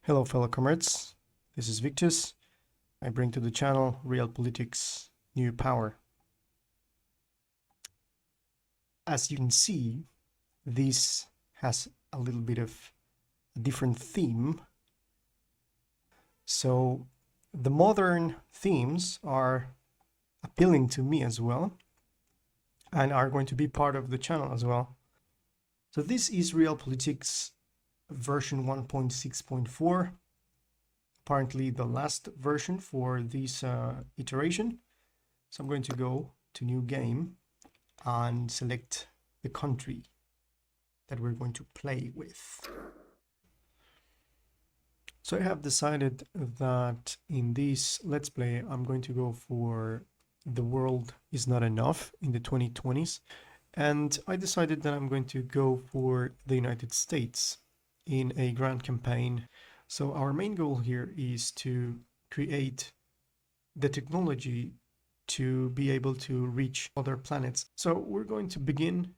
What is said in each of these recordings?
Hello fellow comrades, this is Victus. I bring to the channel Realpolitiks New Power. As you can see, this has a little bit of a different theme. So the modern themes are appealing to me as well and are going to be part of the channel as well. So this is Realpolitiks version 1.6.4. Apparently the last version for this iteration. So I'm going to go to new game and select the country that we're going to play with. So I have decided that in this Let's Play, I'm going to go for the world is not enough in the 2020s. And I decided that I'm going to go for the United States in a grand campaign. So our main goal here is to create the technology to be able to reach other planets. So we're going to begin,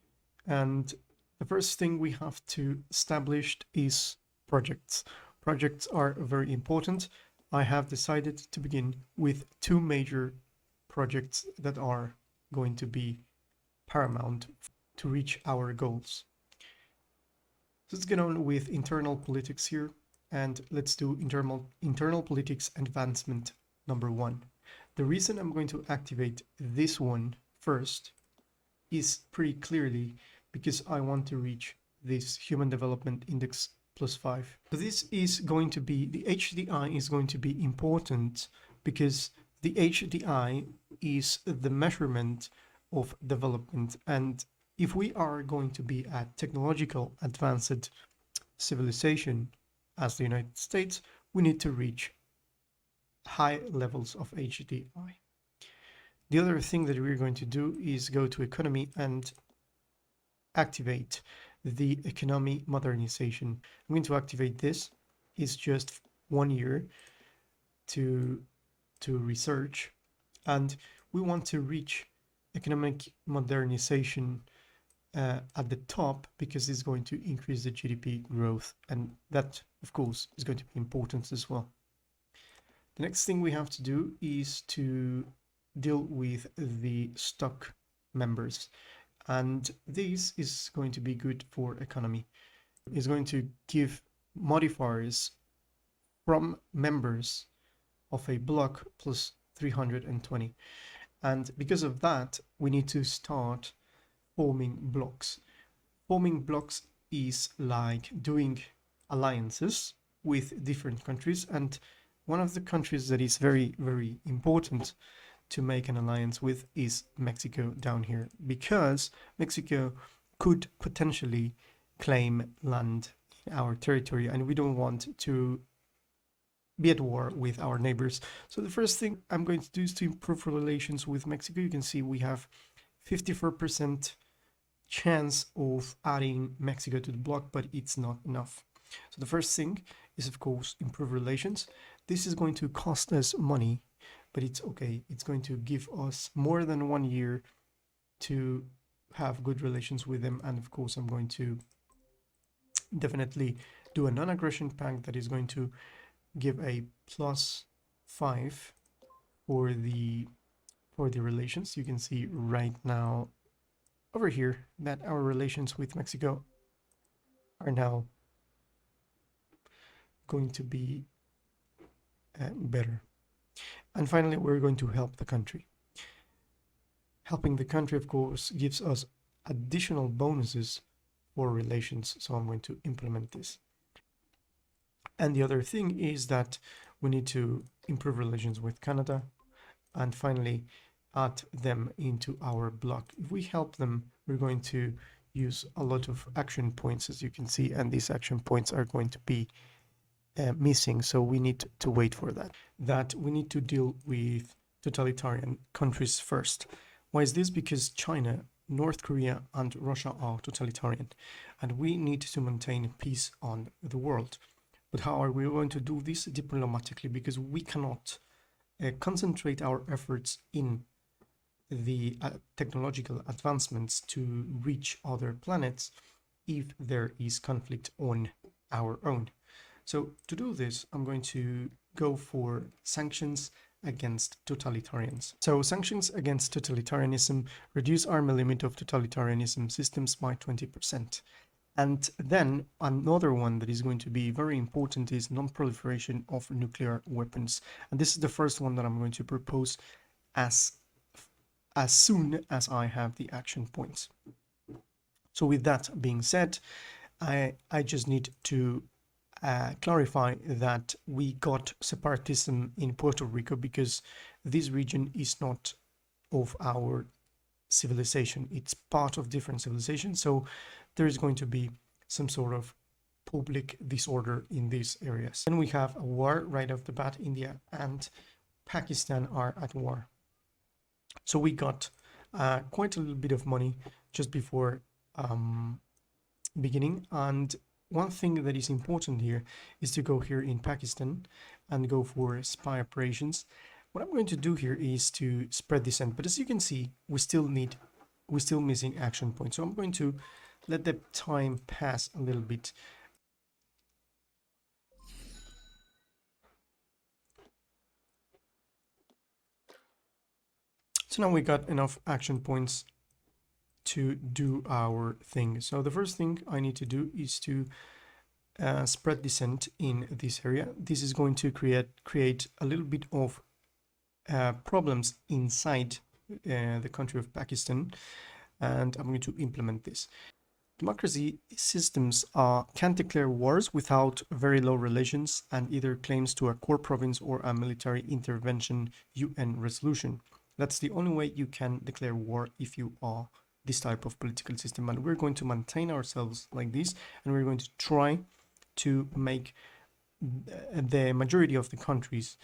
and the first thing we have to establish is projects. Projects are very important. I have decided to begin with two major projects that are going to be paramount to reach our goals. So let's get on with internal politics here, and let's do internal politics advancement number 1. The reason I'm going to activate this one first is pretty clearly because I want to reach this Human Development Index +5. So this is going to be, the HDI is going to be important because the HDI is the measurement of development, and if we are going to be a technological advanced civilization as the United States, we need to reach high levels of HDI. The other thing that we're going to do is go to economy and activate the economy modernization. I'm going to activate this. It's just 1 year to research, and we want to reach economic modernization at the top because it's going to increase the GDP growth, and that of course is going to be important as well. The next thing we have to do is to deal with the stock members, and this is going to be good for economy. It's going to give modifiers from members of a block plus 320, and because of that we need to start forming blocks. Forming blocks is like doing alliances with different countries, and one of the countries that is very, very important to make an alliance with is Mexico down here, because Mexico could potentially claim land in our territory, and we don't want to be at war with our neighbors. So the first thing I'm going to do is to improve relations with Mexico. You can see we have 54% chance of adding Mexico to the block, but it's not enough. So the first thing is, of course, improve relations. This is going to cost us money, but it's okay. It's going to give us more than 1 year to have good relations with them. And of course, I'm going to definitely do a non-aggression pact that is going to give a +5 for the relations. You can see right now over here that our relations with Mexico are now going to be better. And finally, we're going to help the country. Helping the country, of course, gives us additional bonuses for relations, so I'm going to implement this. And the other thing is that we need to improve relations with Canada, and finally add them into our block. If we help them, we're going to use a lot of action points, as you can see, and these action points are going to be missing, so we need to wait for that. We need to deal with totalitarian countries first. Why is this? Because China, North Korea, and Russia are totalitarian, and we need to maintain peace on the world. But how are we going to do this? Diplomatically, because we cannot concentrate our efforts in the technological advancements to reach other planets if there is conflict on our own. So to do this, I'm going to go for sanctions against totalitarians. So sanctions against totalitarianism reduce army limit of totalitarianism systems by 20%. And then another one that is going to be very important is non-proliferation of nuclear weapons. And this is the first one that I'm going to propose as soon as I have the action points. So with that being said, I just need to clarify that we got separatism in Puerto Rico because this region is not of our civilization. It's part of different civilizations. So there is going to be some sort of public disorder in these areas. Then we have a war right off the bat. India and Pakistan are at war. So we got quite a little bit of money just before beginning. And one thing that is important here is to go here in Pakistan and go for spy operations. What I'm going to do here is to spread dissent, but as you can see, we're still missing action points. So I'm going to let the time pass a little bit. So now we got enough action points to do our thing. So the first thing I need to do is to spread dissent in this area. This is going to create a little bit of problems inside the country of Pakistan, and I'm going to implement this. Democracy systems can declare wars without very low relations and either claims to a core province or a military intervention UN resolution. That's the only way you can declare war if you are this type of political system. And we're going to maintain ourselves like this, and we're going to try to make the majority of the countries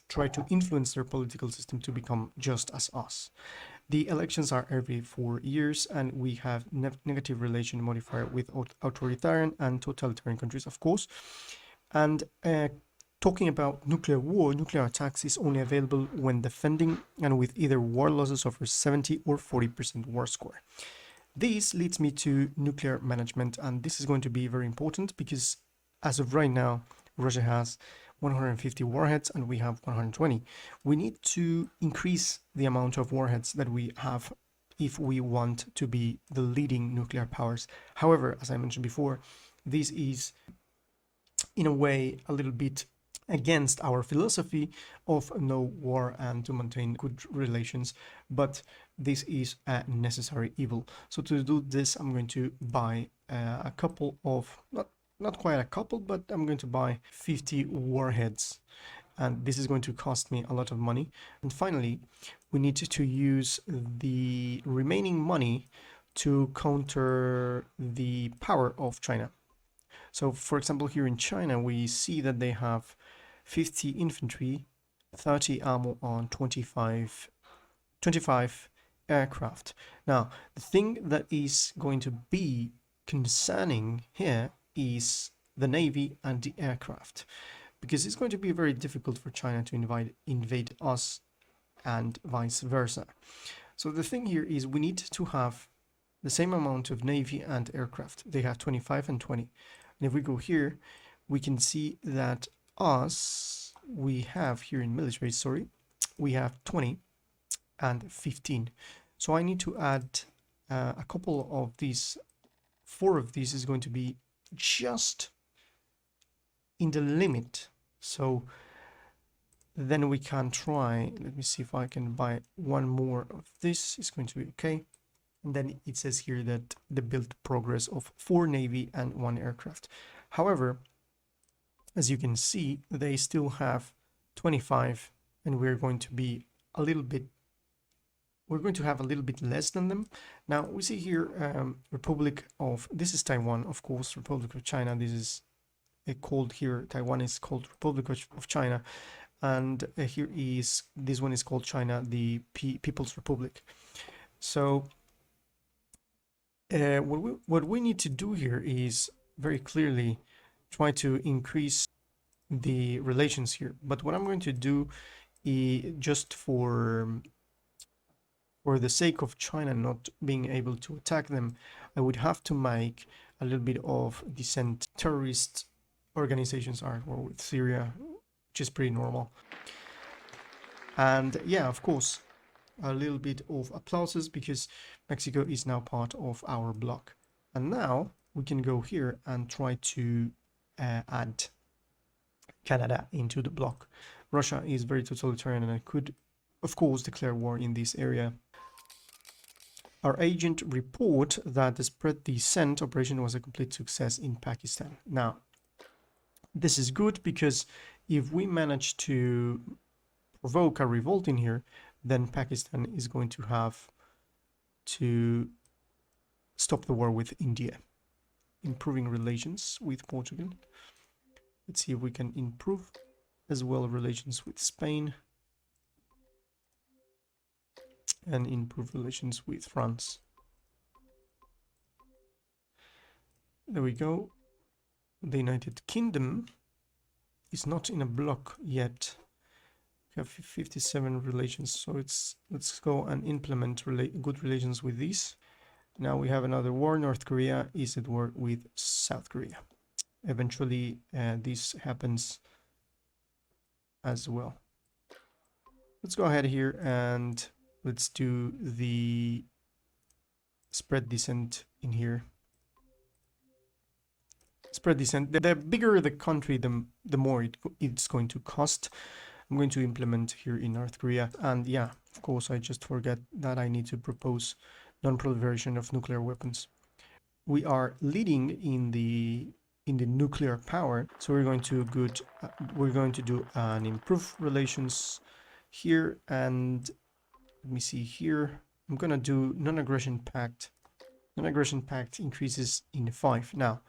try to influence their political system to become just as us. The elections are every 4 years, and we have negative relation modifier with authoritarian and totalitarian countries, of course. And talking about nuclear war, nuclear attacks is only available when defending and with either war losses over 70 or 40% war score. This leads me to nuclear management, and this is going to be very important because as of right now, Russia has 150 warheads and we have 120. We need to increase the amount of warheads that we have if we want to be the leading nuclear powers. However, as I mentioned before, this is in a way a little bit against our philosophy of no war and to maintain good relations, but this is a necessary evil. So to do this, I'm going to buy a couple of, not quite a couple, but I'm going to buy 50 warheads, and this is going to cost me a lot of money. And finally, we need to use the remaining money to counter the power of China. So for example, here in China, we see that they have 50 infantry, 30 ammo on 25 aircraft. Now, the thing that is going to be concerning here is the navy and the aircraft, because it's going to be very difficult for China to invade us and vice versa. So the thing here is we need to have the same amount of navy and aircraft. They have 25 and 20. And if we go here, we can see that we have here in military, we have 20 and 15. So I need to add a couple of these. 4 of these is going to be just in the limit. So then we can try, let me see if I can buy one more of this. It's going to be okay. And then it says here that the build progress of 4 navy and 1 aircraft. However, as you can see, they still have 25, and we're going to be a little bit, we're going to have a little bit less than them. Now we see here this is Taiwan, of course, Republic of China. This is called here, Taiwan is called Republic of China, and this one is called China, the People's Republic. So what we need to do here is very clearly try to increase the relations here. But what I'm going to do is just for the sake of China not being able to attack them, I would have to make a little bit of decent terrorist organizations are at war with Syria, which is pretty normal. And yeah, of course, a little bit of applauses because Mexico is now part of our bloc. And now we can go here and try to add Canada into the bloc. Russia is very totalitarian and could, of course, declare war in this area. Our agent report that the spread descent operation was a complete success in Pakistan. Now, this is good because if we manage to provoke a revolt in here, then Pakistan is going to have to stop the war with India. Improving relations with Portugal. Let's see if we can improve as well relations with Spain and improve relations with France. There we go. The United Kingdom is not in a bloc yet. We have 57 relations, so let's go and implement good relations with these. Now we have another war. North Korea is at war with South Korea. Eventually, this happens as well. Let's go ahead here and let's do the spread descent in here. Spread descent. The bigger the country, the more it's going to cost. I'm going to implement here in North Korea. And yeah, of course, I just forget that I need to propose non-proliferation of nuclear weapons. We are leading in the nuclear power, so we're going to do an improved relations here. And let me see here. I'm gonna do non-aggression pact. Non-aggression pact increases in 5. Now,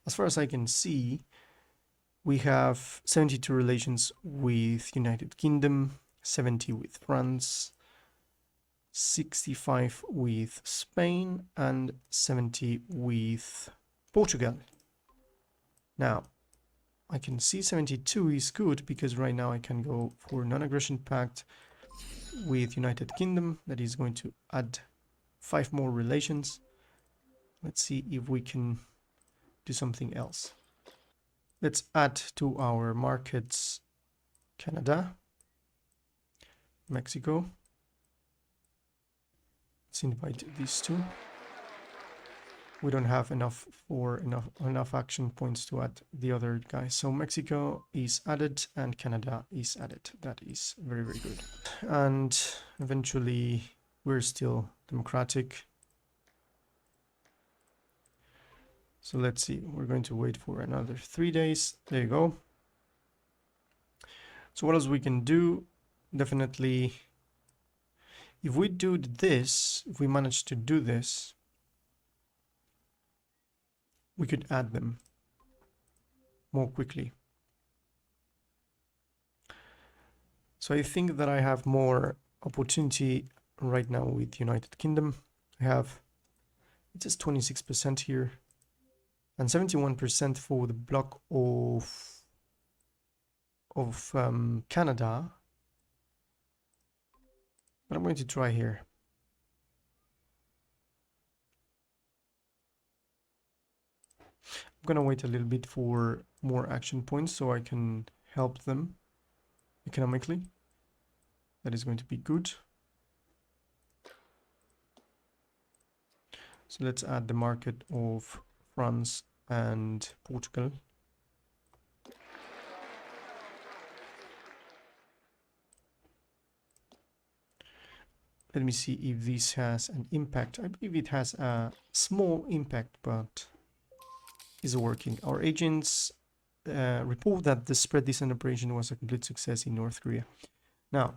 as far as I can see, we have 72 relations with United Kingdom, 70 with France, 65 with Spain, and 70 with Portugal. Now, I can see 72 is good because right now I can go for non-aggression pact with United Kingdom. That is going to add 5 more relations. Let's see if we can do something else. Let's add to our markets Canada, Mexico. Let's invite these two. We don't have enough action points to add the other guys. So Mexico is added and Canada is added. That is very, very good. And eventually we're still democratic. So let's see, we're going to wait for another 3 days. There you go. So what else we can do? Definitely, if we do this, if we manage to do this, we could add them more quickly. So I think that I have more opportunity right now with United Kingdom. I have, it says 26% here and 71% for the block of Canada. But I'm going to try here. I'm gonna wait a little bit for more action points so I can help them economically. That is going to be good. So let's add the market of France and Portugal. Let me see if this has an impact. I believe it has a small impact, but is working. Our agents report that the spread descent operation was a complete success in North Korea. Now,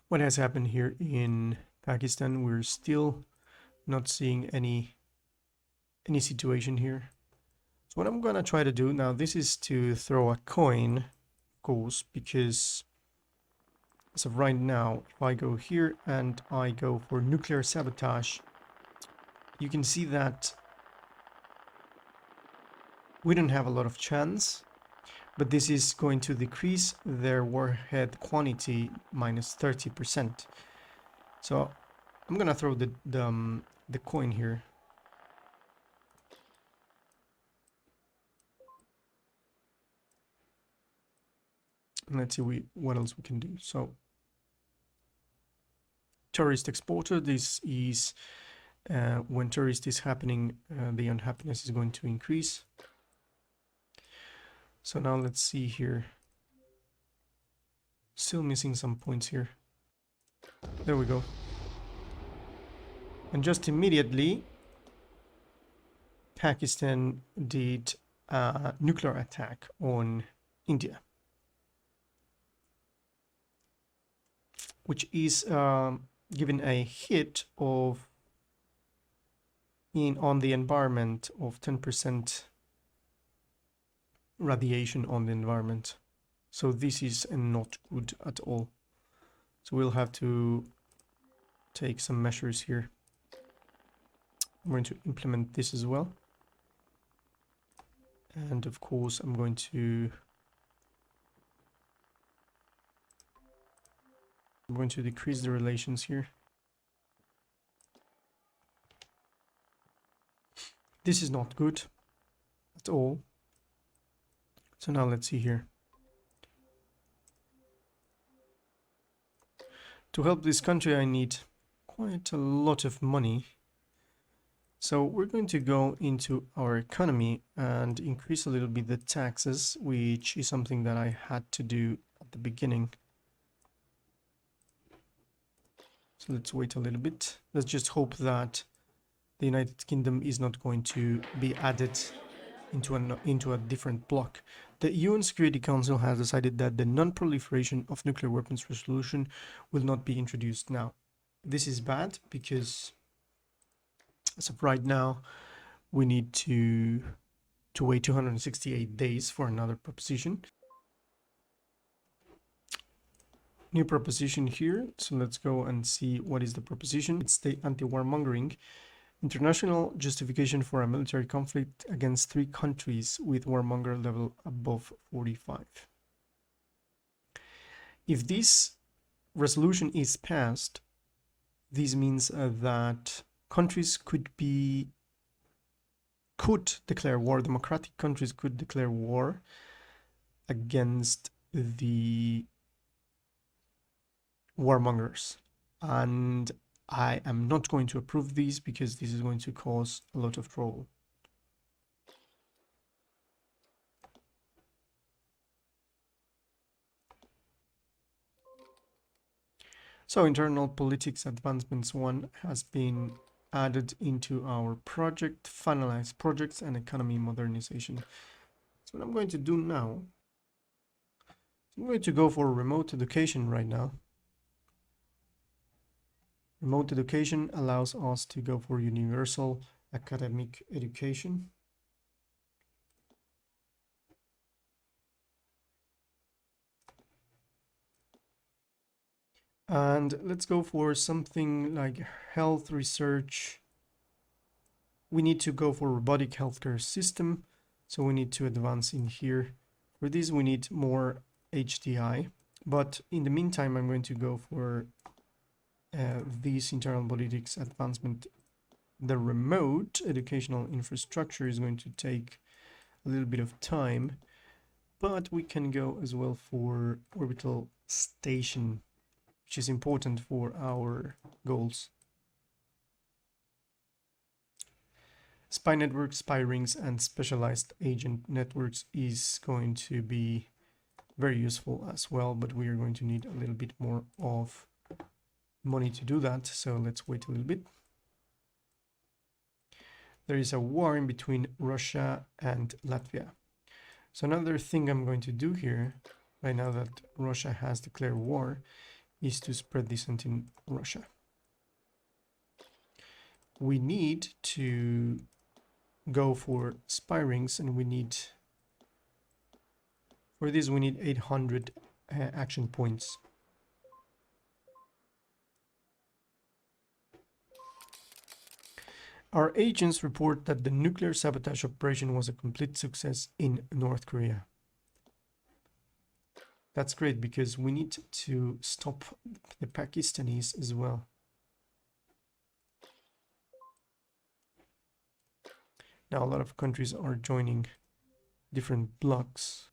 what has happened here in Pakistan? We're still not seeing any situation here. So what I'm gonna try to do now, this is to throw a coin, of course, because as of right now, if I go here and I go for nuclear sabotage, you can see that we don't have a lot of chance, but this is going to decrease their warhead quantity minus 30%. So I'm gonna throw the coin here. Let's see what else we can do. So tourist exporter, this is when tourist is happening, the unhappiness is going to increase. So now let's see here. Still missing some points here. There we go. And just immediately, Pakistan did a nuclear attack on India, which is given a hit of on the environment of 10% radiation on the environment. So this is not good at all. So we'll have to take some measures here. I'm going to implement this as well. And of course, I'm going to decrease the relations here. This is not good at all. So now let's see here. To help this country, I need quite a lot of money. So we're going to go into our economy and increase a little bit the taxes, which is something that I had to do at the beginning. So let's wait a little bit. Let's just hope that the United Kingdom is not going to be added into a different bloc. The UN Security Council has decided that the non-proliferation of nuclear weapons resolution will not be introduced now. This is bad because as of right now, we need to wait 268 days for another proposition. New proposition here. So let's go and see what is the proposition. It's the anti-warmongering. International justification for a military conflict against 3 countries with warmonger level above 45. If this resolution is passed, this means that countries could declare war, democratic countries could declare war against the warmongers. And I am not going to approve these because this is going to cause a lot of trouble. So internal politics advancements 1 has been added into our project, finalize projects and economy modernization. So what I'm going to do now, I'm going to go for remote education right now. Remote education allows us to go for universal academic education. And let's go for something like health research. We need to go for robotic healthcare system. So we need to advance in here. For this, we need more HDI. But in the meantime, I'm going to go for this internal politics advancement. The remote educational infrastructure is going to take a little bit of time, but we can go as well for orbital station, which is important for our goals. Spy networks, spy rings, and specialized agent networks is going to be very useful as well, but we are going to need a little bit more of money to do that, so let's wait a little bit. There is a war in between Russia and Latvia. So another thing I'm going to do here, right now that Russia has declared war, is to spread dissent in Russia. We need to go for spy rings, and we need, for this we need 800 action points. Our agents report that the nuclear sabotage operation was a complete success in North Korea. That's great because we need to stop the Pakistanis as well. Now a lot of countries are joining different blocs.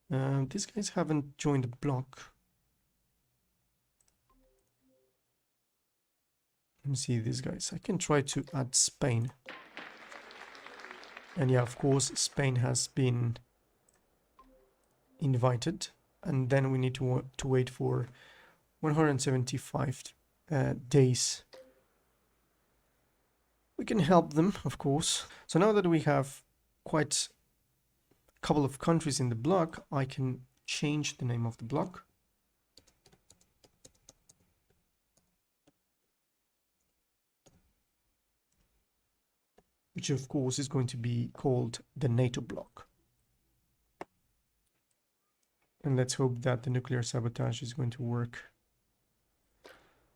These guys haven't joined the block. Let me see these guys. I can try to add Spain. And yeah, of course, Spain has been invited. And then we need to wait for 175 days. We can help them, of course. So now that we have quite a couple of countries in the block, I can change the name of the block. Which of course is going to be called the NATO bloc. And let's hope that the nuclear sabotage is going to work.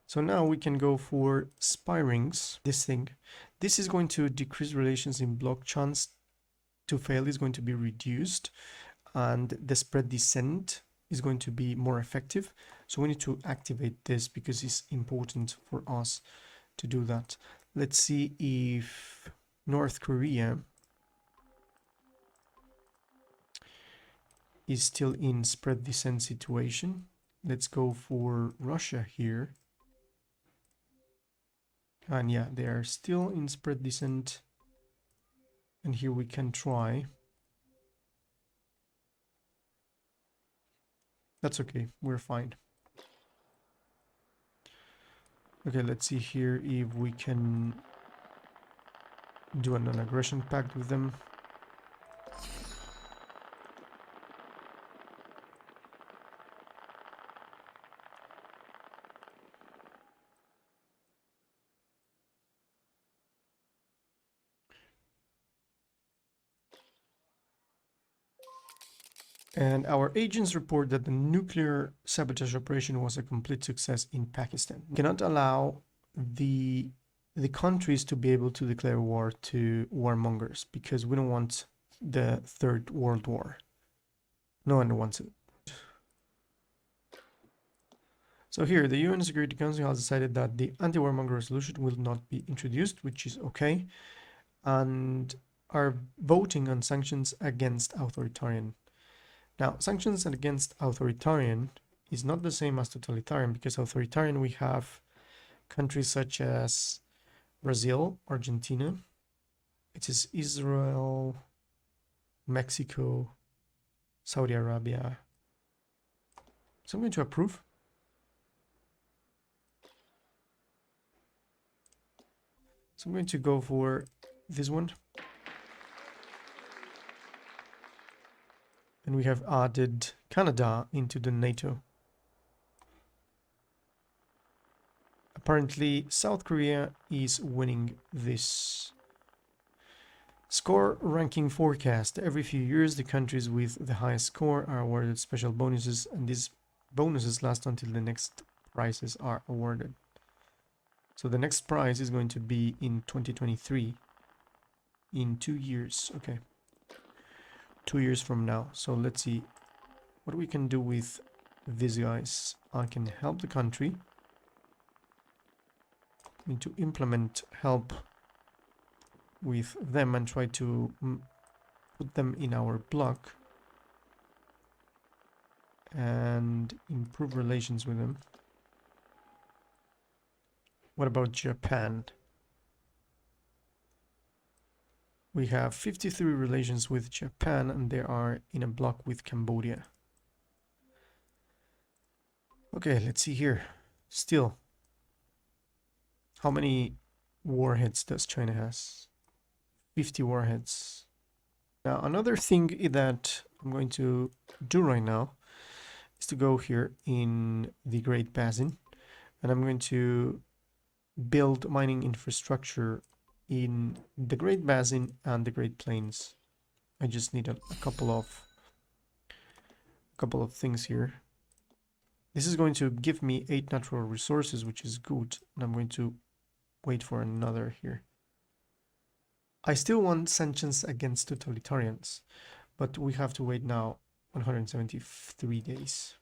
So now we can go for spy rings, this thing. This is going to decrease relations in bloc. Chance to fail is going to be reduced, and the spread descent is going to be more effective. So we need to activate this because it's important for us to do that. Let's see if North Korea is still in spread descent situation. Let's go for Russia here. And yeah, they are still in spread descent. And here we can try. That's okay, we're fine. Okay, let's see here if we can do a non-aggression pact with them. And our agents report that the nuclear sabotage operation was a complete success in Pakistan. We cannot allow the countries to be able to declare war to warmongers because we don't want the Third World War. No one wants it. So here, the UN Security Council has decided that the anti-warmonger resolution will not be introduced, which is okay, and are voting on sanctions against authoritarian. Now, sanctions against authoritarian is not the same as totalitarian, because authoritarian we have countries such as Brazil, Argentina, it is Israel, Mexico, Saudi Arabia. So I'm going to approve. So I'm going to go for this one. And we have added Canada into the NATO. Apparently, South Korea is winning this score ranking forecast. Every few years, the countries with the highest score are awarded special bonuses, and these bonuses last until the next prizes are awarded. So the next prize is going to be in 2023, in 2 years. Okay, 2 years from now. So let's see what we can do with these guys. I can help the country. I need to implement help with them and try to put them in our block and improve relations with them. What about Japan? We have 53 relations with Japan, and they are in a block with Cambodia. Okay, let's see here. Still, how many warheads does China has? 50 warheads. Now, another thing that I'm going to do right now is to go here in the Great Basin, and I'm going to build mining infrastructure in the Great Basin and the Great Plains. I just need a couple of things here. This is going to give me 8 natural resources, which is good, and I'm going to wait for another here. I still want sanctions against totalitarians, but we have to wait now 173 days.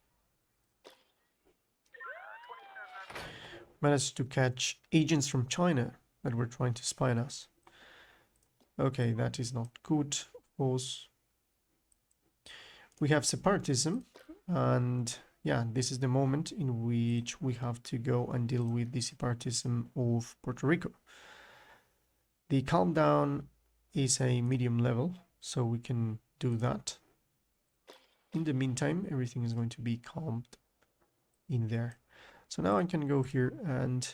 Managed to catch agents from China that were trying to spy on us. Okay, that is not good, of course. We have separatism, and yeah, this is the moment in which we have to go and deal with the separatism of Puerto Rico. The calm down is a medium level, so we can do that. In the meantime, everything is going to be calmed in there. So now I can go here and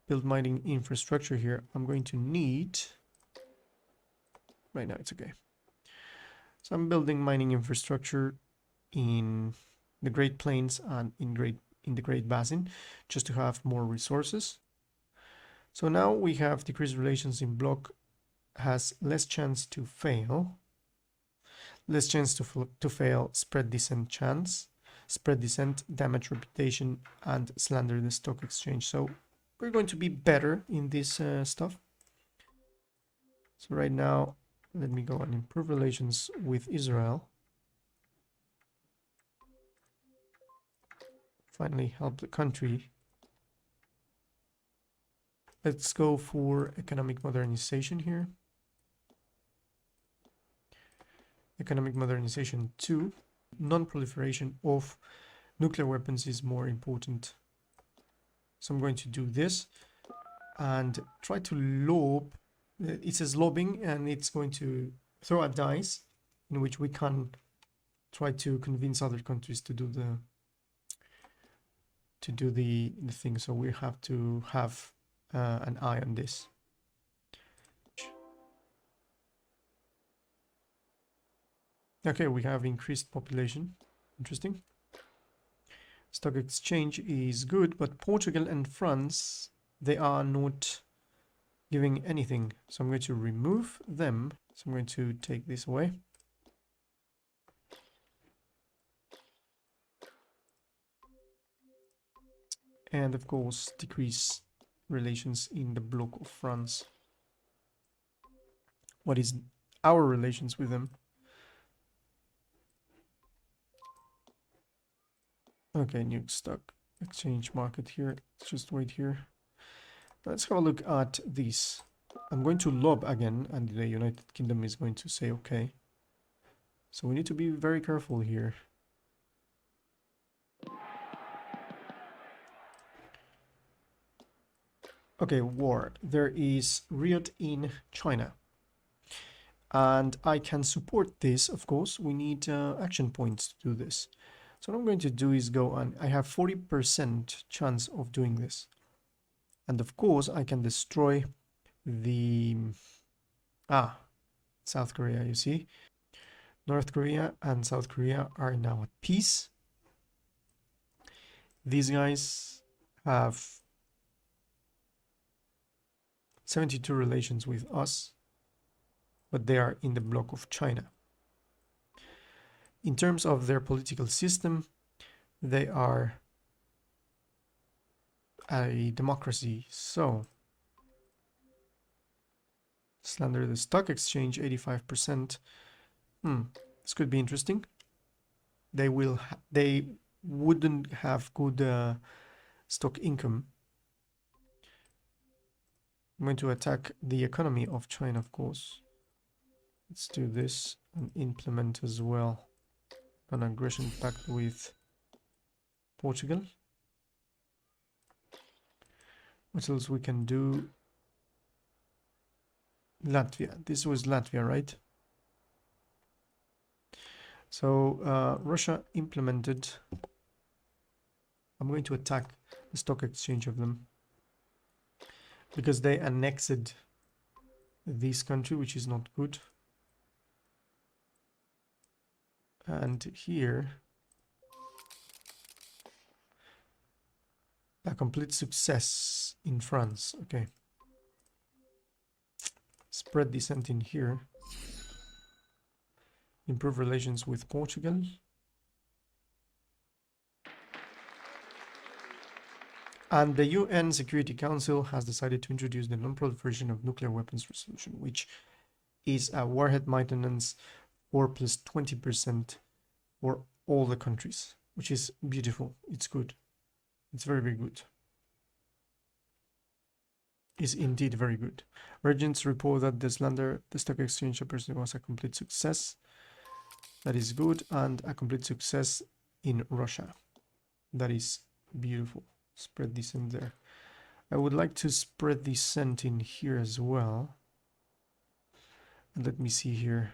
build mining infrastructure here. I'm going to need, right now it's okay. So I'm building mining infrastructure in the Great Plains and in the Great Basin, just to have more resources. So now we have decreased relations in block, has less chance to fail, spread descent chance, spread descent, damage reputation, and slander the stock exchange. So we're going to be better in this stuff. So right now, let me go and improve relations with Israel. Finally help the country. Let's go for economic modernization here. Economic modernization 2. Non-proliferation of nuclear weapons is more important. So I'm going to do this and try to lob. It says lobbing, and it's going to throw a dice in which we can try to convince other countries to do the thing. So we have to have an eye on this. Okay, we have increased population. Interesting. Stock exchange is good, but Portugal and France, they are not giving anything. So I'm going to remove them. So I'm going to take this away. And of course, decrease relations in the bloc of France. What is our relations with them? Okay, new stock exchange market here. Let's just wait here. Let's have a look at this. I'm going to lob again, and the United Kingdom is going to say okay. So we need to be very careful here. Okay, war. There is riot in China. And I can support this, of course. We need action points to do this. So what I'm going to do is go on. I have 40% chance of doing this. And of course, I can destroy the... South Korea, you see. North Korea and South Korea are now at peace. These guys have 72 relations with us, but they are in the bloc of China. In terms of their political system, they are a democracy. So, slander the stock exchange, 85%. This could be interesting. They wouldn't have good stock income. I'm going to attack the economy of China, of course. Let's do this and implement as well an aggression pact with Portugal. What else we can do? Latvia. This was Latvia, right? So Russia implemented. I'm going to attack the stock exchange of them because they annexed this country, which is not good. And here, a complete success in France. Okay. Spread descent in here. Improve relations with Portugal. And the UN Security Council has decided to introduce the non-proliferation of nuclear weapons resolution, which is a warhead maintenance 4 plus 20% for all the countries, which is beautiful. It's good. It's very, very good. Is indeed very good. Regents report that the stock exchange operation was a complete success. That is good. And a complete success in Russia. That is beautiful. Spread descent there. I would like to spread descent in here as well. And let me see here.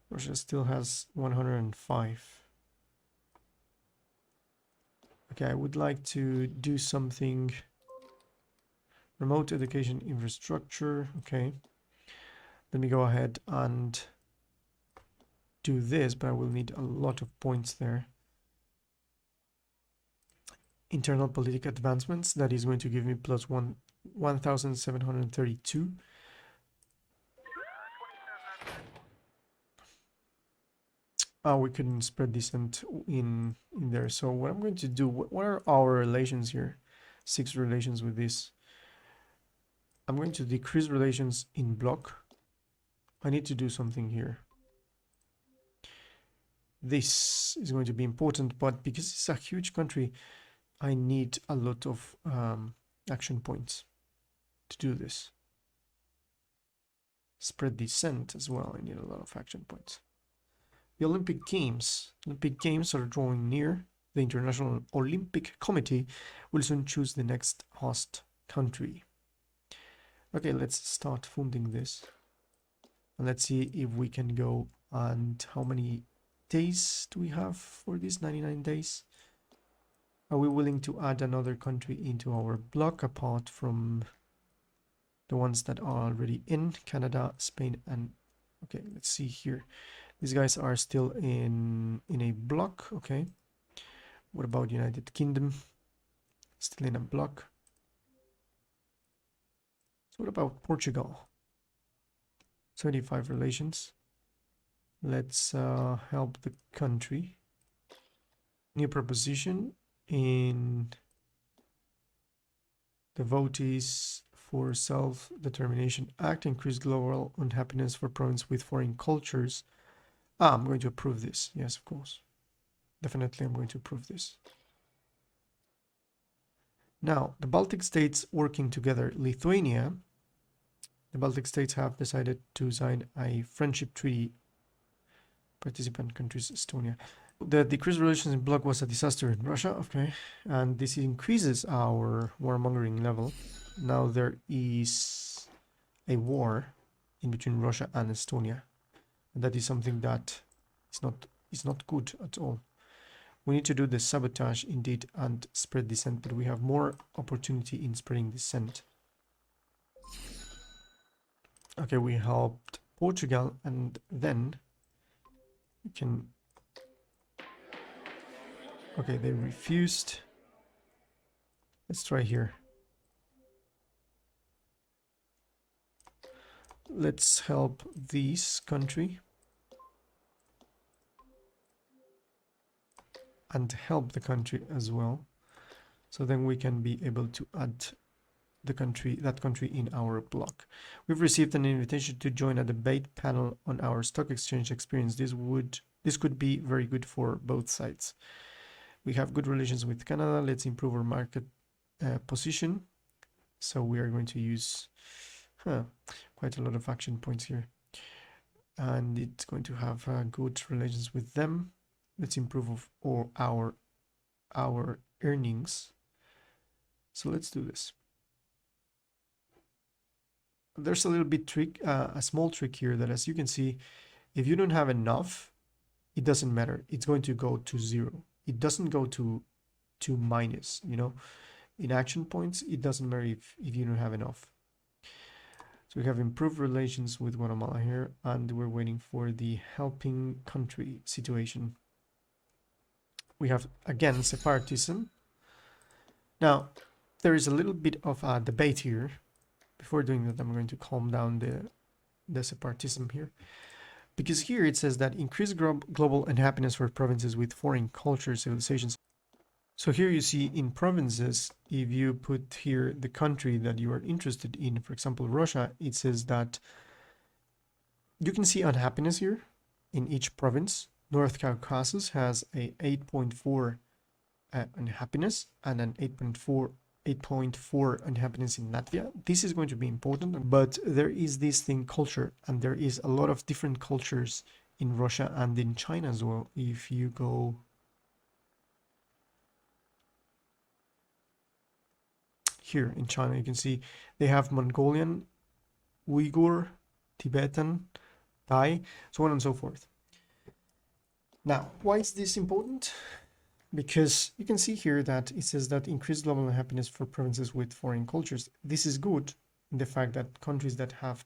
Russia still has 105. Okay, I would like to do something. Remote education infrastructure. Okay. Let me go ahead and do this, but I will need a lot of points there. Internal political advancements. That is going to give me plus 1,732. Oh, we couldn't spread descent in there. So what I'm going to do, what are our relations here? 6 relations with this. I'm going to decrease relations in block. I need to do something here. This is going to be important, but because it's a huge country, I need a lot of action points to do this. Spread descent as well. I need a lot of action points. The Olympic Games. Olympic Games are drawing near. The International Olympic Committee will soon choose the next host country. Okay, let's start funding this. And let's see if we can go. And how many days do we have for this? 99 days. Are we willing to add another country into our block apart from the ones that are already in? Canada, Spain, and... Okay, let's see here. These guys are still in a block. Okay. What about United Kingdom? Still in a block. So what about Portugal? 75 relations. Let's help the country. New proposition in the vote is for Self-Determination Act, increase global unhappiness for provinces with foreign cultures. I'm going to approve this. Yes, of course. Definitely I'm going to approve this. Now, the Baltic states working together. Lithuania, the Baltic states have decided to sign a friendship treaty. Participant countries, Estonia. The decreased relations in bloc was a disaster in Russia, okay, and this increases our warmongering level. Now there is a war in between Russia and Estonia, and that is something that is not good at all. We need to do the sabotage indeed and spread dissent, but we have more opportunity in spreading dissent. Okay, we helped Portugal, and then we can... Okay, they refused. Let's try here. Let's help this country. And help the country as well. So then we can be able to add the country, that country in our block. We've received an invitation to join a debate panel on our stock exchange experience. This could be very good for both sides. We have good relations with Canada. Let's improve our market position. So we are going to use quite a lot of action points here. And it's going to have good relations with them. Let's improve our earnings. So let's do this. There's a little bit trick, a small trick here that, as you can see, if you don't have enough, it doesn't matter. It's going to go to 0. It doesn't go to minus, you know. In action points, it doesn't matter if you don't have enough. So we have improved relations with Guatemala here, and we're waiting for the helping country situation. We have, again, separatism. Now, there is a little bit of a debate here. Before doing that, I'm going to calm down the separatism here. Because here it says that increased global unhappiness for provinces with foreign cultures, civilizations. So here you see in provinces, if you put here the country that you are interested in, for example, Russia, it says that you can see unhappiness here in each province. North Caucasus has a 8.4 unhappiness and an 8.4 unhappiness in Latvia. This is going to be important, but there is this thing, culture, and there is a lot of different cultures in Russia and in China as well. If you go here in China, you can see they have Mongolian, Uyghur, Tibetan, Thai, so on and so forth. Now, why is this important? Because you can see here that it says that increased global happiness for provinces with foreign cultures. This is good in the fact that countries that have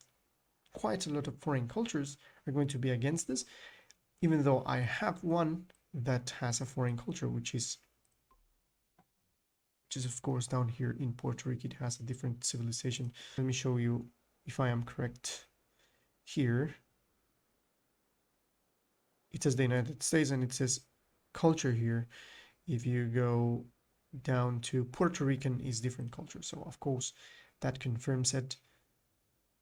quite a lot of foreign cultures are going to be against this, even though I have one that has a foreign culture, which is of course down here in Puerto Rico. It has a different civilization. Let me show you if I am correct here. It says the United States and it says culture here. If you go down to Puerto Rican is different culture. So of course that confirms it.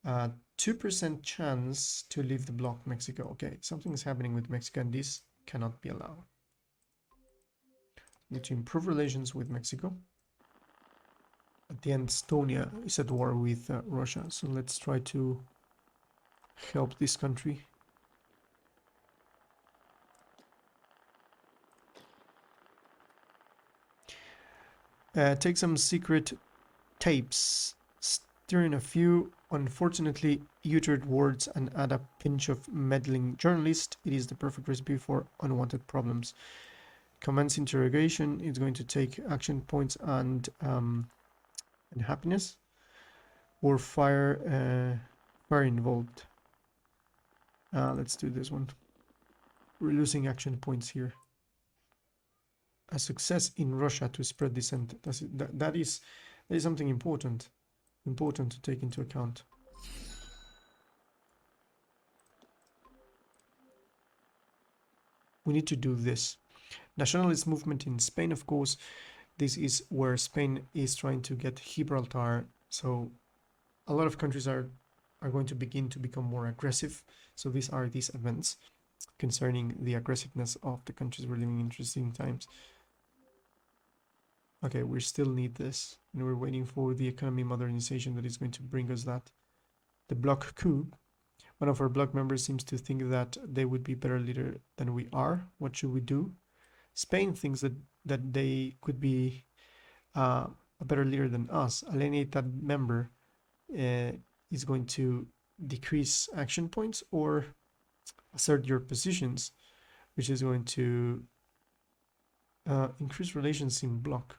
2% chance to leave the bloc Mexico. Okay, something is happening with Mexico and this cannot be allowed. We need to improve relations with Mexico. At the end, Estonia is at war with Russia. So let's try to help this country. Take some secret tapes, stir in a few unfortunately uttered words and add a pinch of meddling journalist. It is the perfect recipe for unwanted problems. Commence interrogation is going to take action points and happiness, or fire involved. Let's do this one. We're losing action points here. A success in Russia to spread dissent. That is something important to take into account. We need to do this. Nationalist movement in Spain, of course. This is where Spain is trying to get Gibraltar. So a lot of countries are going to begin to become more aggressive. So these are these events concerning the aggressiveness of the countries. We're living in interesting times. Okay, we still need this, and we're waiting for the economy modernization that is going to bring us that. The bloc coup. One of our bloc members seems to think that they would be better leader than we are. What should we do? Spain thinks that they could be a better leader than us. Alienate that member is going to decrease action points or assert your positions, which is going to increase relations in bloc.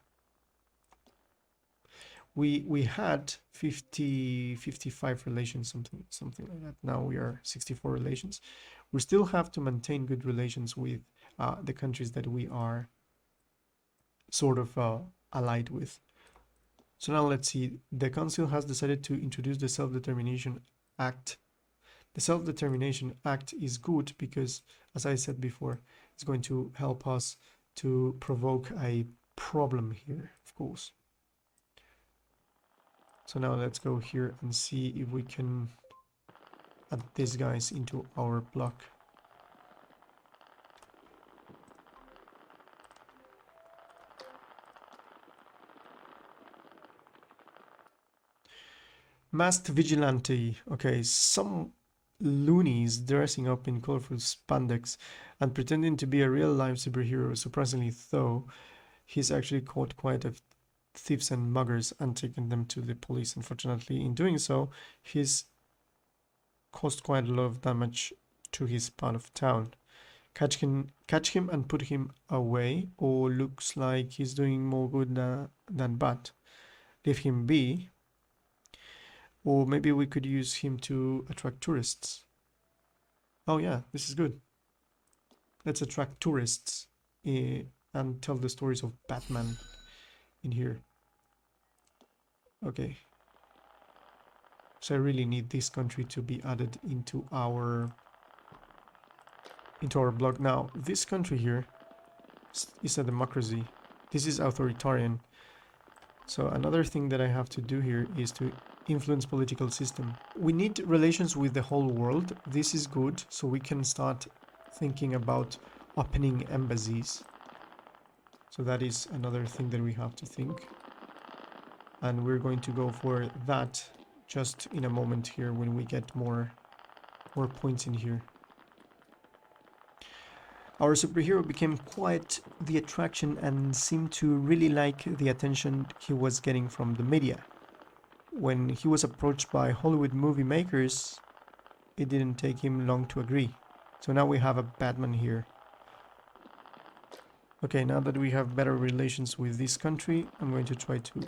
We had 55 relations, something like that. Now we are 64 relations. We still have to maintain good relations with the countries that we are sort of allied with. So now let's see. The Council has decided to introduce the Self-Determination Act. The Self-Determination Act is good because, as I said before, it's going to help us to provoke a problem here, of course. So now let's go here and see if we can add these guys into our block. Masked vigilante. Okay, some loonies dressing up in colorful spandex and pretending to be a real-life superhero. Surprisingly, though, he's actually caught quite a thieves and muggers and taken them to the police. Unfortunately, in doing so, he's caused quite a lot of damage to his part of town. Catch him and put him away, or looks like he's doing more good than bad. Leave him be. Or maybe we could use him to attract tourists. Oh yeah, this is good. Let's attract tourists and tell the stories of Batman in here. Okay. So I really need this country to be added into our bloc. Now, this country here is a democracy. This is authoritarian. So another thing that I have to do here is to influence political system. We need relations with the whole world. This is good, so we can start thinking about opening embassies. So that is another thing that we have to think. And we're going to go for that just in a moment here when we get more points in here. Our superhero became quite the attraction and seemed to really like the attention he was getting from the media. When he was approached by Hollywood movie makers, it didn't take him long to agree. So now we have a Batman here. Okay, now that we have better relations with this country, I'm going to try to...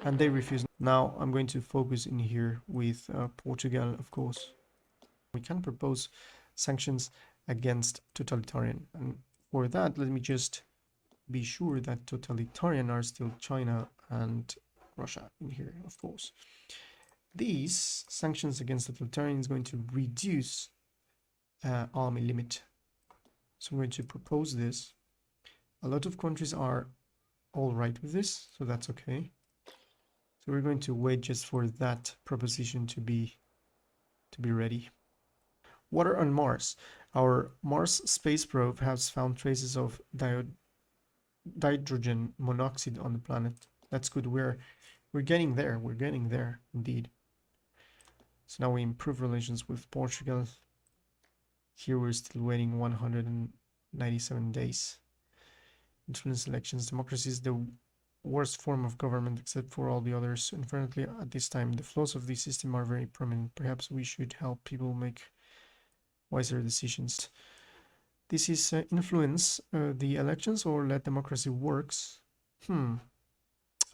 And they refuse. Now I'm going to focus in here with Portugal, of course. We can propose sanctions against totalitarian. And for that, let me just be sure that totalitarian are still China and Russia in here, of course. These sanctions against totalitarian is going to reduce army limit. So I'm going to propose this. A lot of countries are all right with this, so that's okay. So we're going to wait just for that proposition to be ready. Water on Mars. Our Mars space probe has found traces of hydrogen monoxide on the planet. That's good. We're getting there. We're getting there, indeed. So now we improve relations with Portugal. Here we're still waiting 197 days. Influence elections. Democracy is the worst form of government except for all the others. Unfortunately, at this time, the flaws of the system are very prominent. Perhaps we should help people make wiser decisions. This is influence the elections or let democracy works.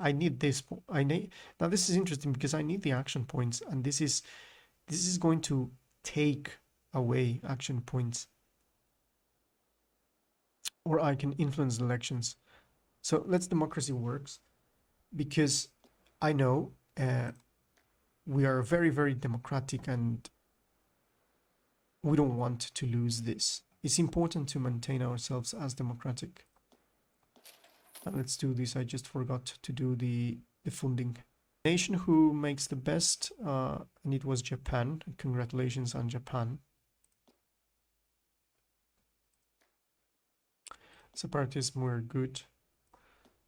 I need this. Now this is interesting because I need the action points, and this is going to take away action points, or I can influence the elections. So let's democracy works, because I know we are very, very democratic and we don't want to lose this. It's important to maintain ourselves as democratic. And let's do this. I just forgot to do the funding. Nation who makes the best, and it was Japan. Congratulations on Japan. Separatism were good.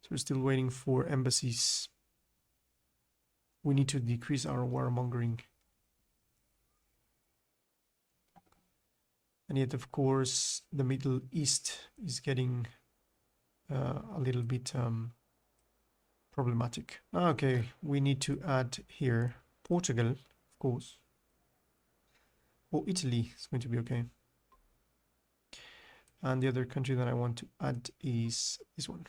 So we're still waiting for embassies. We need to decrease our warmongering. And yet, of course, the Middle East is getting a little bit problematic. Okay, we need to add here Portugal, of course. Or Italy is going to be okay. And the other country that I want to add is this one.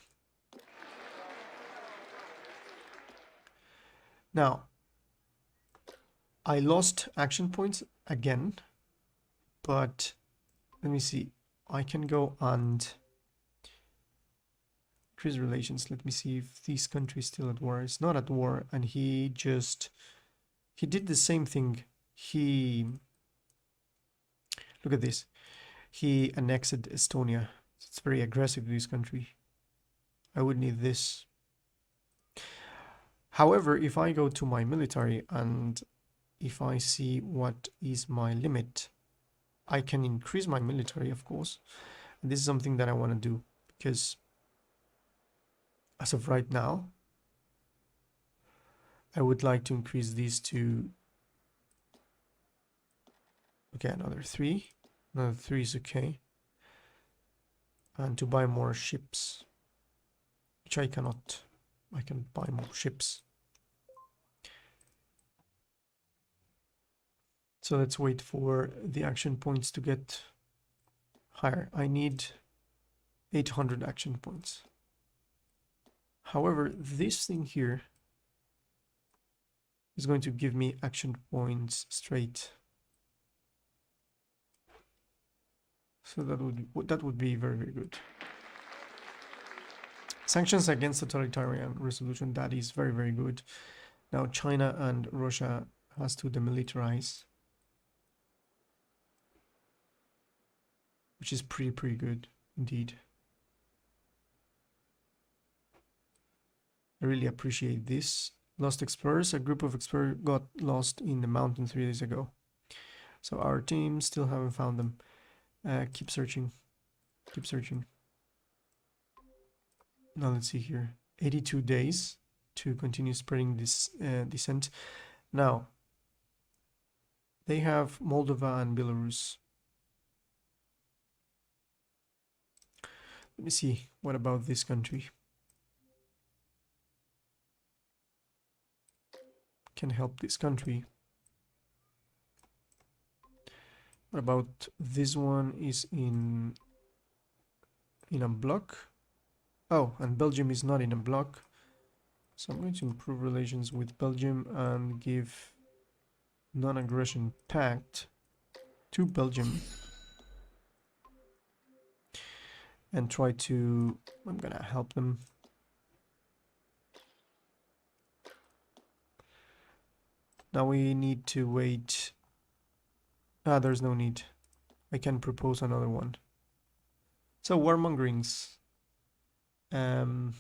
Now, I lost action points again, but let me see. I can go and increase relations. Let me see if this country is still at war. It's not at war, and he did the same thing. Look at this. He annexed Estonia. It's very aggressive, this country. I would need this. However, if I go to my military and if I see what is my limit, I can increase my military, of course. And this is something that I want to do, because as of right now, I would like to increase these to... Okay, another 3. Another 3 is okay. And to buy more ships, which I cannot. I can buy more ships. So let's wait for the action points to get higher. I need 800 action points. However, this thing here is going to give me action points straight. So that would be very, very good. Sanctions against totalitarian resolution, that is very, very good. Now China and Russia has to demilitarize, which is pretty good indeed. I really appreciate this. Lost explorers. A group of explorers got lost in the mountain 3 days ago. So our team still haven't found them. Keep searching. Keep searching. Now let's see here. 82 days to continue spreading this descent. Now, they have Moldova and Belarus. Let me see. What about this country? Can help this country. What about this one is in a block? Oh, and Belgium is not in a block. So I'm going to improve relations with Belgium and give non-aggression pact to Belgium. And try to... I'm gonna help them. Now we need to wait. Ah, there's no need. I can propose another one. So warmongerings. You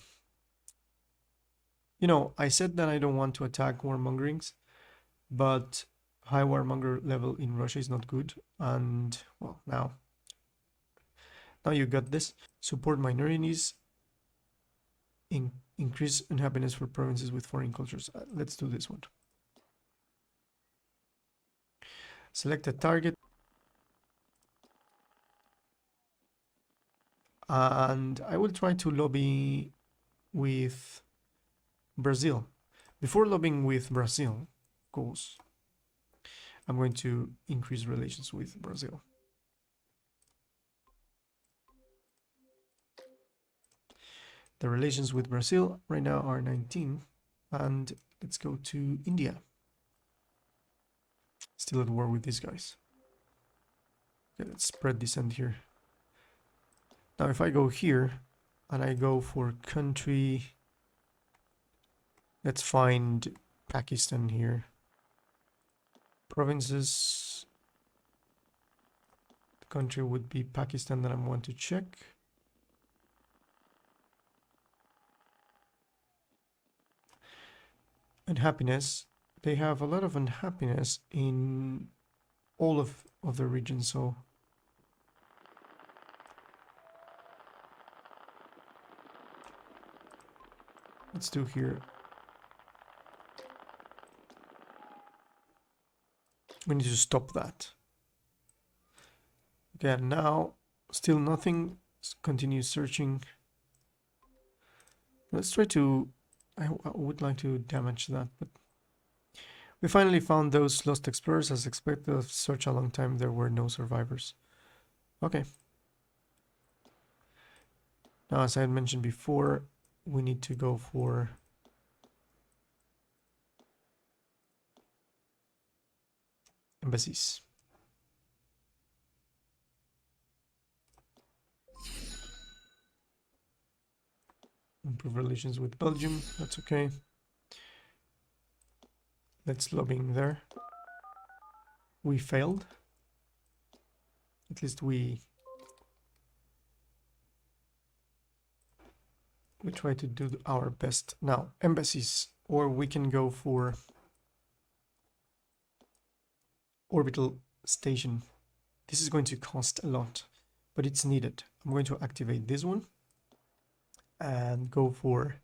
know, I said that I don't want to attack warmongerings, but high warmonger level in Russia is not good. And well, now you got this. Support minorities. Increase unhappiness for provinces with foreign cultures. Let's do this one. Select a target. And I will try to lobby with Brazil. Before lobbying with Brazil, of course, I'm going to increase relations with Brazil. The relations with Brazil right now are 19. And let's go to India. Still at war with these guys. Okay, let's spread this end here. Now if I go here and I go for country, let's find Pakistan here. Provinces. The country would be Pakistan that I want to check. Unhappiness. They have a lot of unhappiness in all of the regions, so let's do here. We need to stop that. Okay, now still nothing. Let's continue searching. Let's try to... I would like to damage that, but we finally found those lost explorers. As expected, of such a long time there were no survivors. Okay. Now, as I had mentioned before, we need to go for embassies. Improve relations with Belgium. That's okay. Let's lobbying there. We failed. At least we try to do our best. Now, embassies, or we can go for orbital station. This is going to cost a lot, but it's needed. I'm going to activate this one and go for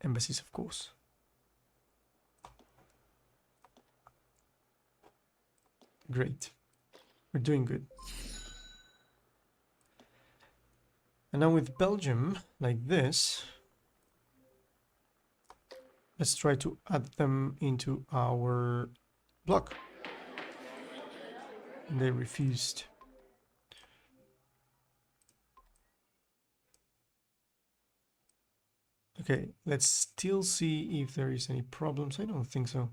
embassies, of course. Great. We're doing good. And now with Belgium, like this, let's try to add them into our block. And they refused. Okay, let's still see if there is any problems. I don't think so.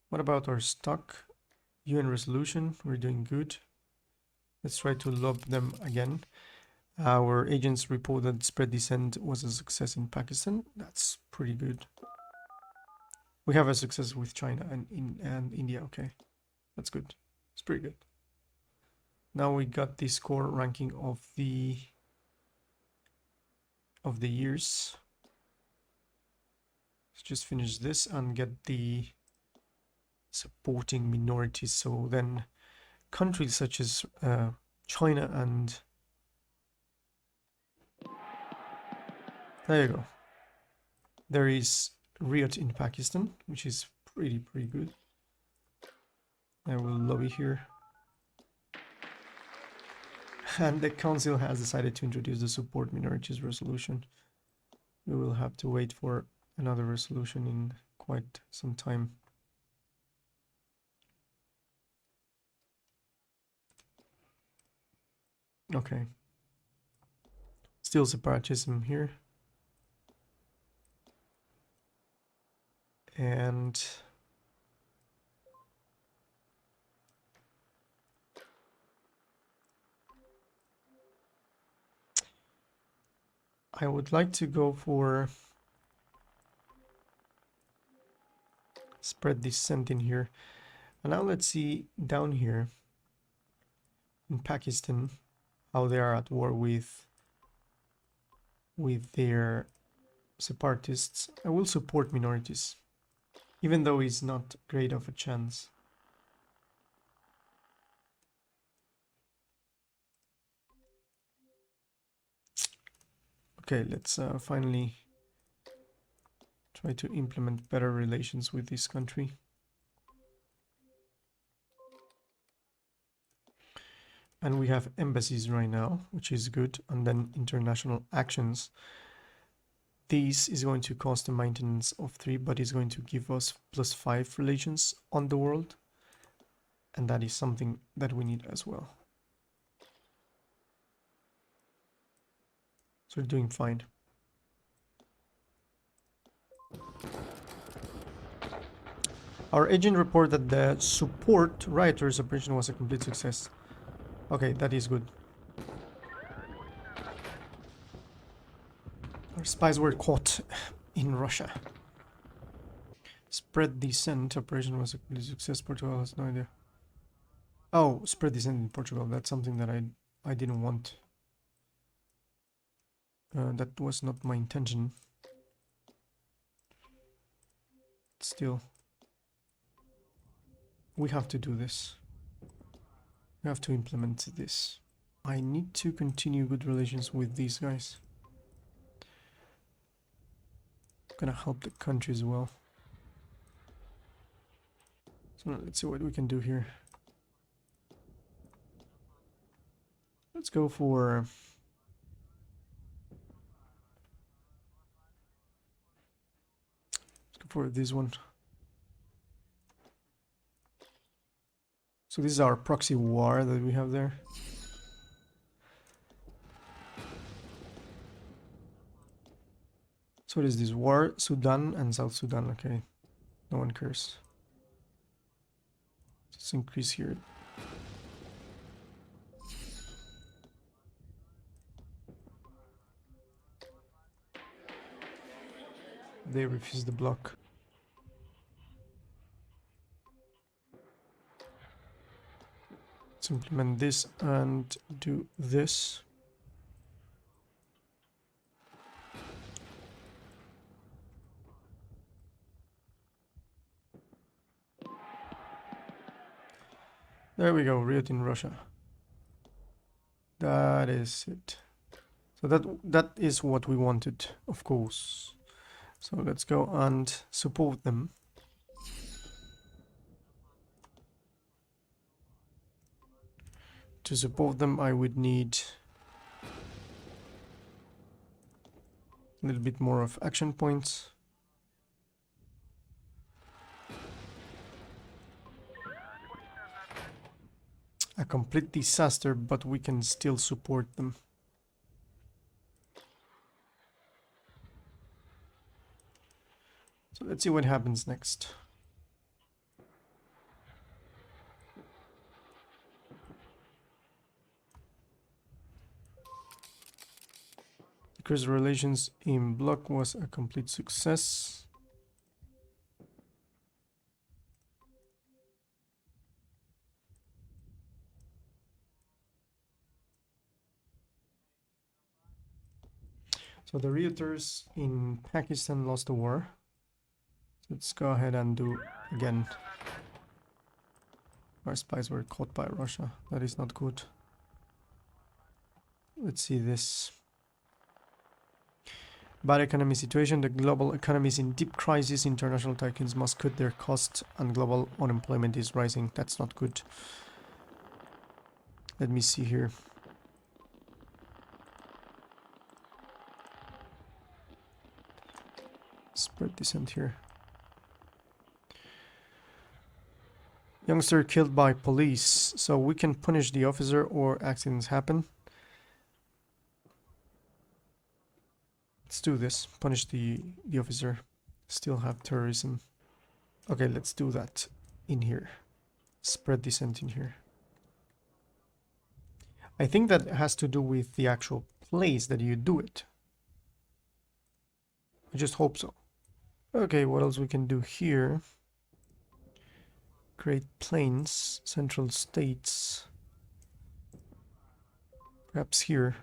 What about our stock? UN resolution, we're doing good. Let's try to lob them again. Our agents report that spread descent was a success in Pakistan. That's pretty good. We have a success with China and India. Okay, that's good. It's pretty good. Now we got the score ranking of the years. Let's just finish this and get the supporting minorities. So then countries such as China and... There you go. There is Riot in Pakistan, which is pretty good. I will lobby here. And the council has decided to introduce the support minorities resolution. We will have to wait for another resolution in quite some time. Okay. Still separatism here. And I would like to go for spread dissent in here. And now let's see down here in Pakistan how they are at war with their separatists. I will support minorities, even though it's not great of a chance. Okay, let's finally try to implement better relations with this country. And we have embassies right now, which is good, and then international actions. This is going to cost a maintenance of 3, but it's going to give us +5 relations on the world. And that is something that we need as well. So we're doing fine. Our agent reported that the support rioters operation was a complete success. Okay, that is good. Our spies were caught in Russia. Spread dissent operation was a complete success. Portugal has no idea. Oh, spread dissent in Portugal. That's something that I didn't want. That was not my intention. Still, we have to do this. We have to implement this. I need to continue good relations with these guys. Gonna help the country as well. So let's see what we can do here. Let's go for this one. So this is our proxy war that we have there. So what is this? War, Sudan and South Sudan. Okay, no one cares. Let's increase here. They refuse the block. Let's implement this and do this. There we go, riot in Russia. That is it. So that is what we wanted, of course. So let's go and support them. To support them, I would need a little bit more of action points. A complete disaster, but we can still support them. So let's see what happens next. Because relations in bloc was a complete success. So the rioters in Pakistan lost the war. Let's go ahead and do again. Our spies were caught by Russia. That is not good. Let's see this. Bad economic situation. The global economy is in deep crisis. International tycoons must cut their costs and global unemployment is rising. That's not good. Let me see here. spread dissent here. Youngster killed by police. So we can punish the officer or accidents happen. Let's do this. Punish the officer. Still have terrorism. Okay, let's do that in here. Spread dissent in here. I think that has to do with the actual place that you do it. I just hope so. Okay, what else we can do here? Great Plains, Central States. Perhaps here.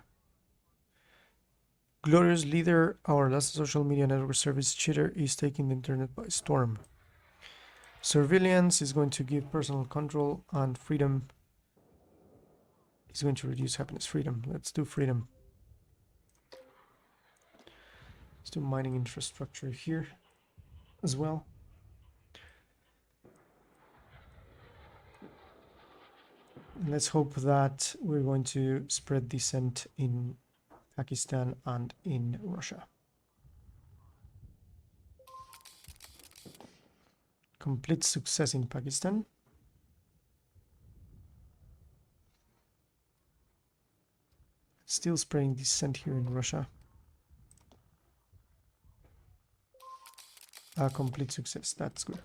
Glorious leader, our last social media network service cheater is taking the internet by storm. Surveillance is going to give personal control, and freedom is going to reduce happiness. Freedom. Let's do freedom. Let's do mining infrastructure here as well. Let's hope that we're going to spread dissent in Pakistan and in Russia. Complete success in Pakistan. Still spreading dissent here in Russia. A complete success. That's good.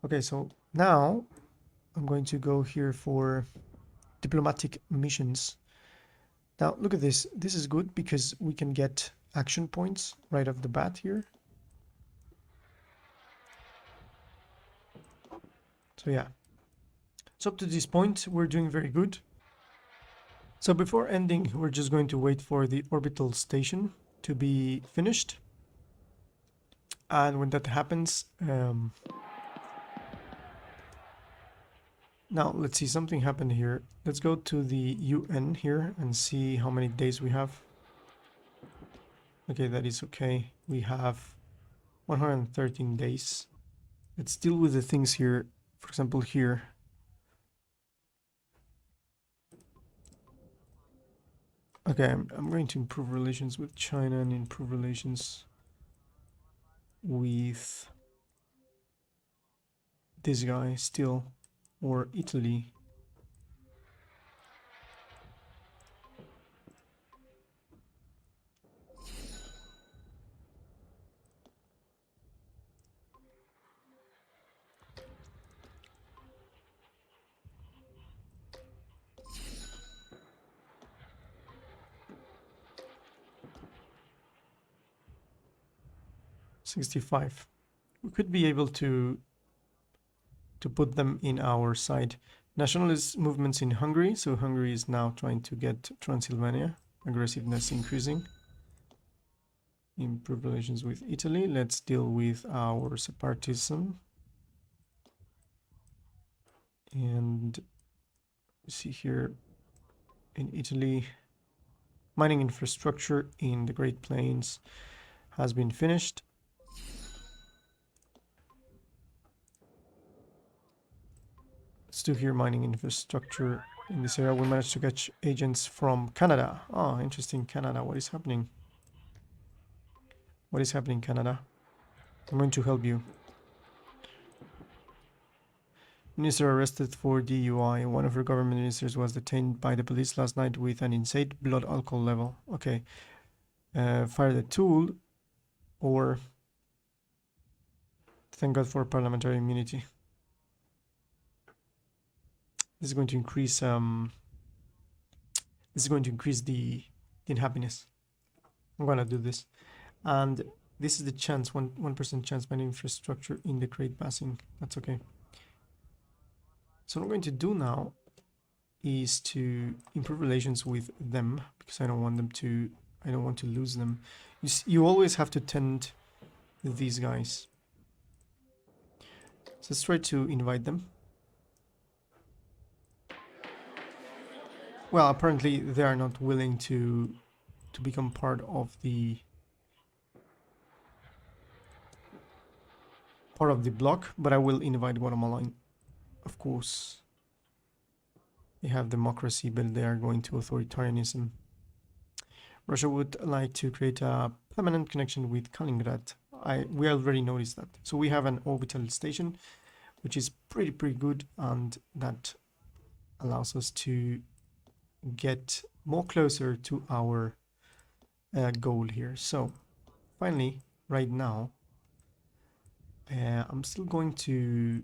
Okay, so now I'm going to go here for diplomatic missions. Now, look at this. This is good because we can get action points right off the bat here. So yeah. So up to this point, we're doing very good. So before ending, we're just going to wait for the orbital station to be finished. And when that happens, now let's see, something happened here. Let's go to the UN here and see how many days we have. Okay, that is okay. We have 113 days. Let's deal with the things here. For example, here. Okay, I'm going to improve relations with China and improve relations with this guy still, or Italy. $65. We could be able to put them in our side. Nationalist movements in Hungary. So Hungary is now trying to get Transylvania. Aggressiveness increasing. Improve relations with Italy. Let's deal with our separatism. And you see here in Italy, mining infrastructure in the Great Plains has been finished. Let's do here mining infrastructure in this area. We managed to catch agents from Canada. Oh, interesting. Canada. What is happening? What is happening, Canada? I'm going to help you. Minister arrested for DUI. One of her government ministers was detained by the police last night with an insane blood alcohol level. Okay. Fire the tool, or thank God for parliamentary immunity. This is going to increase the unhappiness. I'm gonna do this. And this is the chance, 1% chance mining infrastructure in the Great Basin. That's okay. So what I'm going to do now is to improve relations with them, because I don't want to lose them. You always have to tend these guys. So let's try to invite them. Well, apparently they are not willing to become part of the bloc, but I will invite Guatemala, of course. They have democracy, but they are going to authoritarianism. Russia would like to create a permanent connection with Kaliningrad. we already noticed that. So we have an orbital station, which is pretty good, and that allows us to get more closer to our goal here. So finally, right now, I'm still going to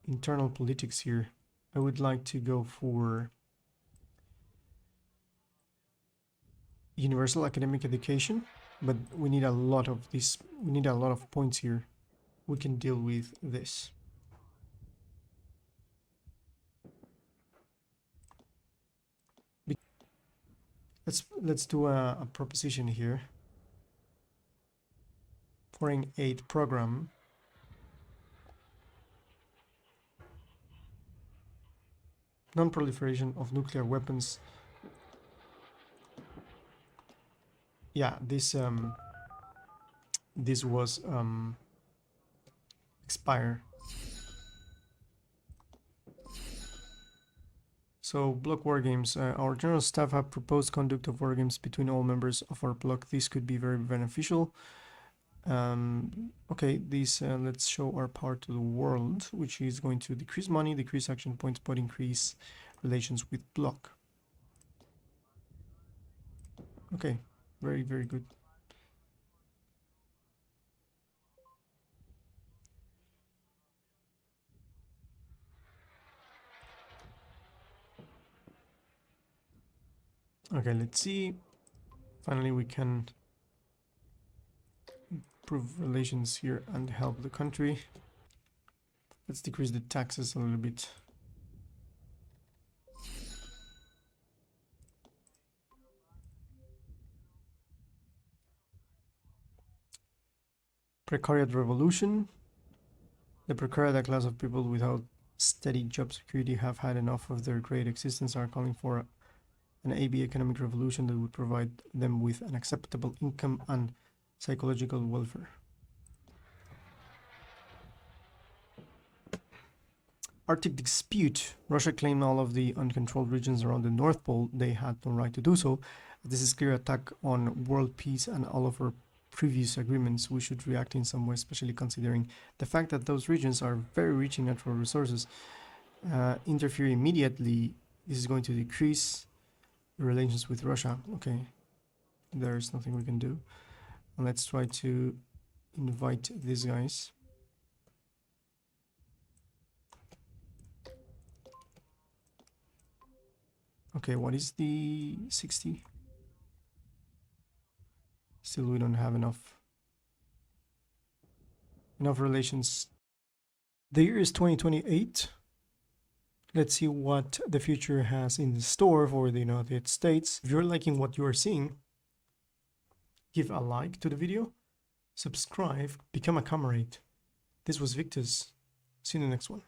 internal politics here. I would like to go for universal academic education, but we need a lot of this. We need a lot of points here. We can deal with this. Let's do a proposition here. Foreign aid program. Non-proliferation of nuclear weapons. Yeah, this was expire. So block war games. Our general staff have proposed conduct of war games between all members of our block. This could be very beneficial. Okay, this let's show our power to the world, which is going to decrease money, decrease action points, but increase relations with block. Okay, very good. Okay, let's see. Finally, we can improve relations here and help the country. Let's decrease the taxes a little bit. Precariat revolution. The precariat, class of people without steady job security, have had enough of their great existence, are calling for an AB economic revolution that would provide them with an acceptable income and psychological welfare. Arctic dispute. Russia claimed all of the uncontrolled regions around the North Pole. They had no right to do so. This is a clear attack on world peace and all of our previous agreements. We should react in some way, especially considering the fact that those regions are very rich in natural resources. Interfere immediately. This is going to decrease relations with Russia. Okay, there's nothing we can do. And let's try to invite these guys. Okay, what is the 60? Still, we don't have enough relations. The year is 2028. Let's see what the future has in store for the United States. If you're liking what you are seeing, give a like to the video, subscribe, become a comrade. This was Victus. See you in the next one.